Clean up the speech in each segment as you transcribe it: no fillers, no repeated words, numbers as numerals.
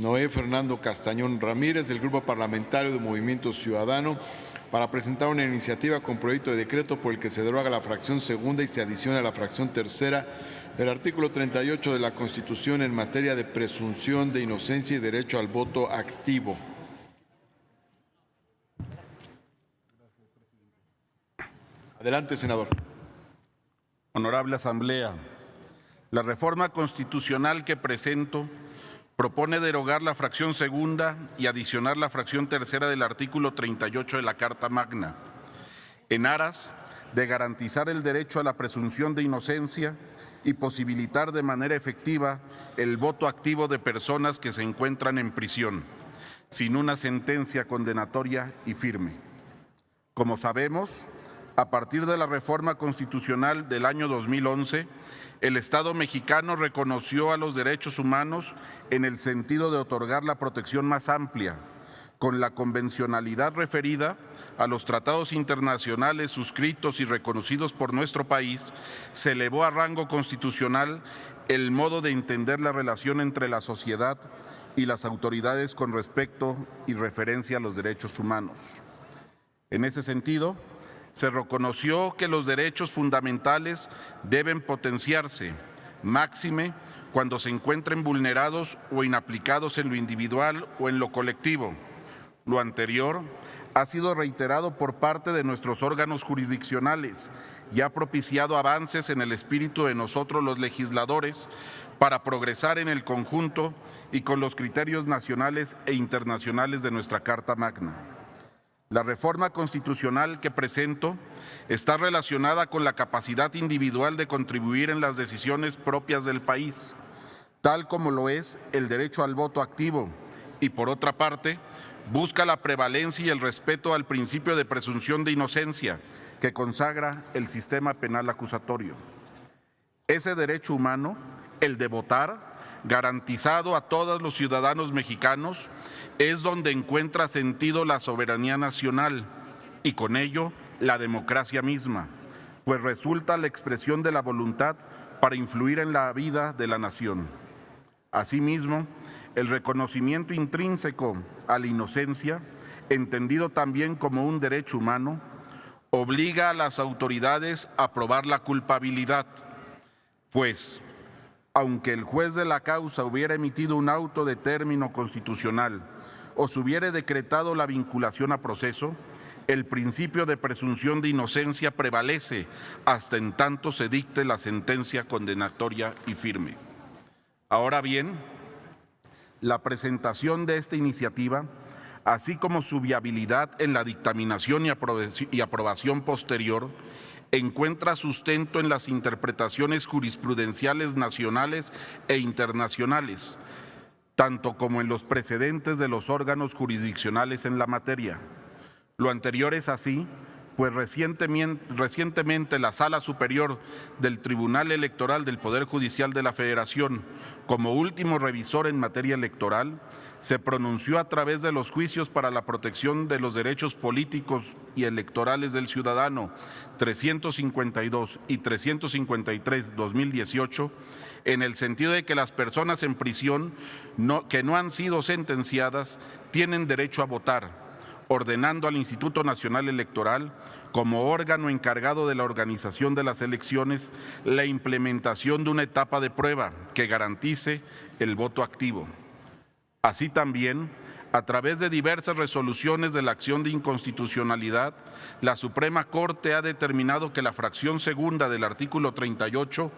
Noé Fernando Castañón Ramírez, del Grupo Parlamentario de Movimiento Ciudadano, para presentar una iniciativa con proyecto de decreto por el que se deroga la fracción segunda y se adiciona la fracción tercera del artículo 38 de la Constitución en materia de presunción de inocencia y derecho al voto activo. Adelante, senador. Honorable Asamblea, la reforma constitucional que presento propone derogar la fracción segunda y adicionar la fracción tercera del artículo 38 de la Carta Magna, en aras de garantizar el derecho a la presunción de inocencia y posibilitar de manera efectiva el voto activo de personas que se encuentran en prisión, sin una sentencia condenatoria y firme. Como sabemos, a partir de la reforma constitucional del año 2011, el Estado mexicano reconoció a los derechos humanos en el sentido de otorgar la protección más amplia, con la convencionalidad referida a los tratados internacionales suscritos y reconocidos por nuestro país. Se elevó a rango constitucional el modo de entender la relación entre la sociedad y las autoridades con respecto y referencia a los derechos humanos. En ese sentido, se reconoció que los derechos fundamentales deben potenciarse, máxime cuando se encuentren vulnerados o inaplicados en lo individual o en lo colectivo. Lo anterior ha sido reiterado por parte de nuestros órganos jurisdiccionales y ha propiciado avances en el espíritu de nosotros los legisladores para progresar en el conjunto y con los criterios nacionales e internacionales de nuestra Carta Magna. La reforma constitucional que presento está relacionada con la capacidad individual de contribuir en las decisiones propias del país, tal como lo es el derecho al voto activo, y por otra parte, busca la prevalencia y el respeto al principio de presunción de inocencia que consagra el sistema penal acusatorio. Ese derecho humano, el de votar, garantizado a todos los ciudadanos mexicanos, es donde encuentra sentido la soberanía nacional y con ello la democracia misma, pues resulta la expresión de la voluntad para influir en la vida de la nación. Asimismo, el reconocimiento intrínseco a la inocencia, entendido también como un derecho humano, obliga a las autoridades a probar la culpabilidad, pues, aunque el juez de la causa hubiera emitido un auto de término constitucional o se hubiera decretado la vinculación a proceso, el principio de presunción de inocencia prevalece hasta en tanto se dicte la sentencia condenatoria y firme. Ahora bien, la presentación de esta iniciativa, así como su viabilidad en la dictaminación y aprobación posterior, encuentra sustento en las interpretaciones jurisprudenciales nacionales e internacionales, tanto como en los precedentes de los órganos jurisdiccionales en la materia. Lo anterior es así, pues recientemente la Sala Superior del Tribunal Electoral del Poder Judicial de la Federación, como último revisor en materia electoral, se pronunció a través de los juicios para la protección de los derechos políticos y electorales del ciudadano 352 y 353/2018, en el sentido de que las personas en prisión que no han sido sentenciadas tienen derecho a votar, ordenando al Instituto Nacional Electoral, como órgano encargado de la organización de las elecciones, la implementación de una etapa de prueba que garantice el voto activo. Así también, a través de diversas resoluciones de la acción de inconstitucionalidad, la Suprema Corte ha determinado que la fracción segunda del artículo 38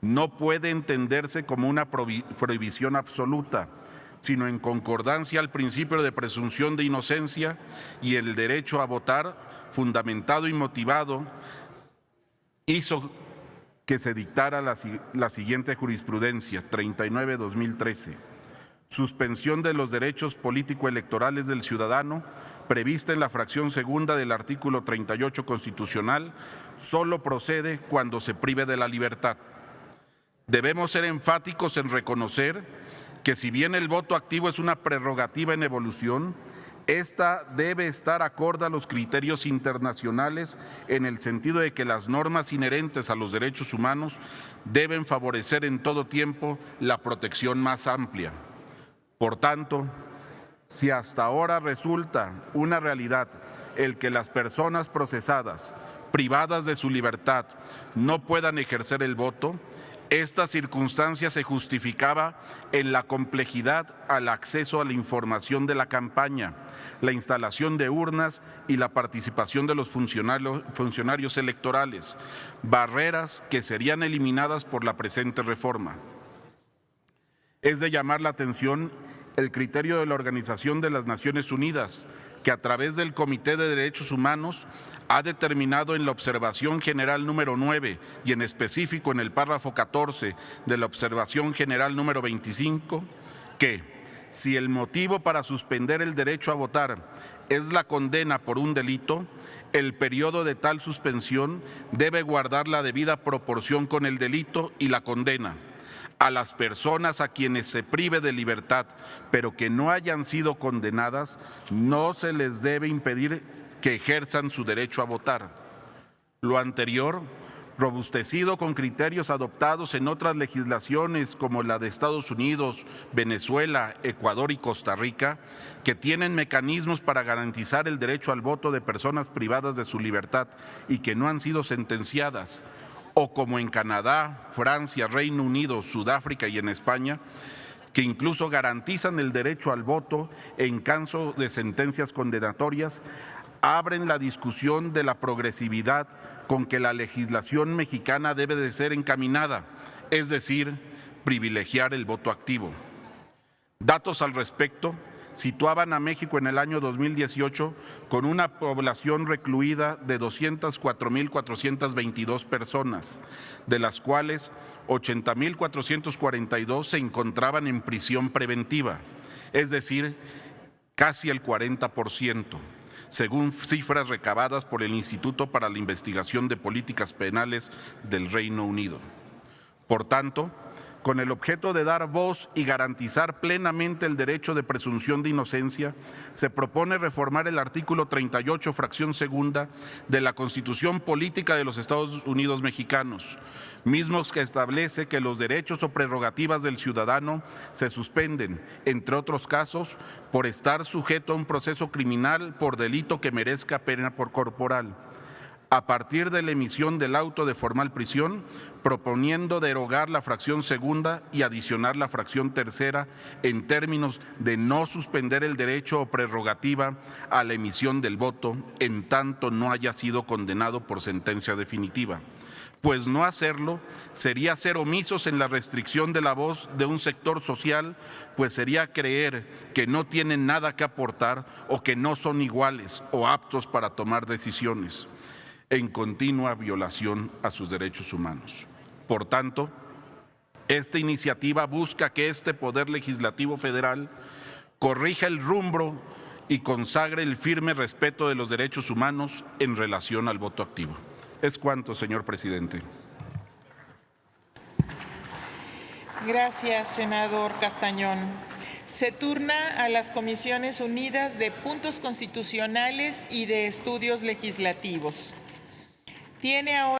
no puede entenderse como una prohibición absoluta, sino en concordancia al principio de presunción de inocencia y el derecho a votar, fundamentado y motivado, hizo que se dictara la siguiente jurisprudencia, 39/2013. Suspensión de los derechos político-electorales del ciudadano, prevista en la fracción segunda del artículo 38 constitucional, solo procede cuando se prive de la libertad. Debemos ser enfáticos en reconocer que si bien el voto activo es una prerrogativa en evolución, esta debe estar acorde a los criterios internacionales en el sentido de que las normas inherentes a los derechos humanos deben favorecer en todo tiempo la protección más amplia. Por tanto, si hasta ahora resulta una realidad el que las personas procesadas, privadas de su libertad, no puedan ejercer el voto, esta circunstancia se justificaba en la complejidad al acceso a la información de la campaña, la instalación de urnas y la participación de los funcionarios electorales, barreras que serían eliminadas por la presente reforma. Es de llamar la atención el criterio de la Organización de las Naciones Unidas, que a través del Comité de Derechos Humanos ha determinado en la Observación General número 9 y en específico en el párrafo 14 de la Observación General número 25, que si el motivo para suspender el derecho a votar es la condena por un delito, el periodo de tal suspensión debe guardar la debida proporción con el delito y la condena. A las personas a quienes se prive de libertad, pero que no hayan sido condenadas, no se les debe impedir que ejerzan su derecho a votar. Lo anterior, robustecido con criterios adoptados en otras legislaciones como la de Estados Unidos, Venezuela, Ecuador y Costa Rica, que tienen mecanismos para garantizar el derecho al voto de personas privadas de su libertad y que no han sido sentenciadas, o como en Canadá, Francia, Reino Unido, Sudáfrica y en España, que incluso garantizan el derecho al voto en caso de sentencias condenatorias, abren la discusión de la progresividad con que la legislación mexicana debe de ser encaminada, es decir, privilegiar el voto activo. Datos al respecto situaban a México en el año 2018 con una población recluida de 204,422 personas, de las cuales 80,442 se encontraban en prisión preventiva, es decir, casi el 40%, según cifras recabadas por el Instituto para la Investigación de Políticas Penales del Reino Unido. Por tanto, con el objeto de dar voz y garantizar plenamente el derecho de presunción de inocencia, se propone reformar el artículo 38, fracción segunda, de la Constitución Política de los Estados Unidos Mexicanos, mismos que establece que los derechos o prerrogativas del ciudadano se suspenden, entre otros casos, por estar sujeto a un proceso criminal por delito que merezca pena corporal, a partir de la emisión del auto de formal prisión, proponiendo derogar la fracción segunda y adicionar la fracción tercera en términos de no suspender el derecho o prerrogativa a la emisión del voto en tanto no haya sido condenado por sentencia definitiva. Pues no hacerlo sería ser omisos en la restricción de la voz de un sector social, pues sería creer que no tienen nada que aportar o que no son iguales o aptos para tomar decisiones, en continua violación a sus derechos humanos. Por tanto, esta iniciativa busca que este Poder Legislativo Federal corrija el rumbo y consagre el firme respeto de los derechos humanos en relación al voto activo. Es cuanto, señor presidente. Gracias, senador Castañón. Se turna a las Comisiones Unidas de Puntos Constitucionales y de Estudios Legislativos. Tiene ahora